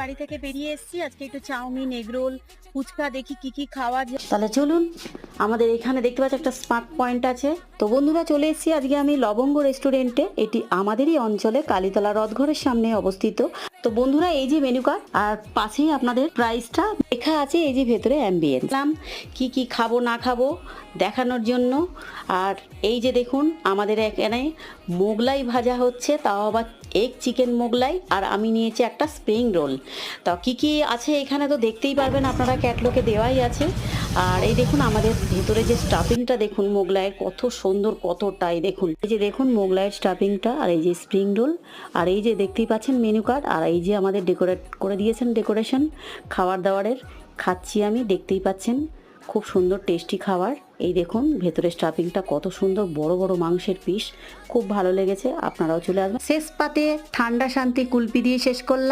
বাড়ি থেকে বেরিয়ে এসেছি, আজকে একটু চাউমিন, এগ রোল, ফুচকা দেখি কি কি খাওয়া যায়। তাহলে চলুন, আমাদের এখানে দেখতে পাচ্ছি একটা স্মার্ট পয়েন্ট আছে। তো বন্ধুরা চলে এসেছি আজকে আমি লবঙ্গ রেস্টুরেন্টে। এটি আমাদেরই অঞ্চলে কালীতলা রথঘরের সামনে অবস্থিত। তো বন্ধুরা এই যে মেনু কার্ড আর পাশেই আপনাদের প্রাইসটা লেখা আছে। এই যে ভেতরে অ্যাম্বিয়েন্স কি কি খাবো না খাবো দেখানোর জন্য। আর এই যে দেখুন আমাদের এখানে মোগলাই ভাজা হচ্ছে, তাও আবার এগ চিকেন মোগলাই। আর আমি নিয়েছি একটা স্প্রিং রোল। তা কি কি আছে এখানে তো দেখতেই পারবেন আপনারা, ক্যাটলগে দেওয়াই আছে। আর এই দেখুন আমাদের ভেতরে যে স্টাফিংটা দেখুন মোগলাইয়ের, কত সুন্দর কতটাই দেখুন। এই যে দেখুন মোগলাইয়ের স্টাফিংটা, আর এই যে স্প্রিং রোল, আর এই যে দেখতেই পাচ্ছেন মেনু কার্ড, আর এই যে আমাদের ডেকোরেট করে দিয়েছেন ডেকোরেশন খাবার দাবারের। খাচ্ছি আমি, দেখতেই পাচ্ছেন খুব সুন্দর টেস্টি খাবার। এই দেখুন ভেতরে স্টাফিংটা কত সুন্দর, বড় বড় মাংসের পিস, খুব ভালো লেগেছে। আপনারাও চলে আসবেন। শেষ পাতে ঠান্ডা শান্তি কুলপি দিয়ে শেষ করলাম।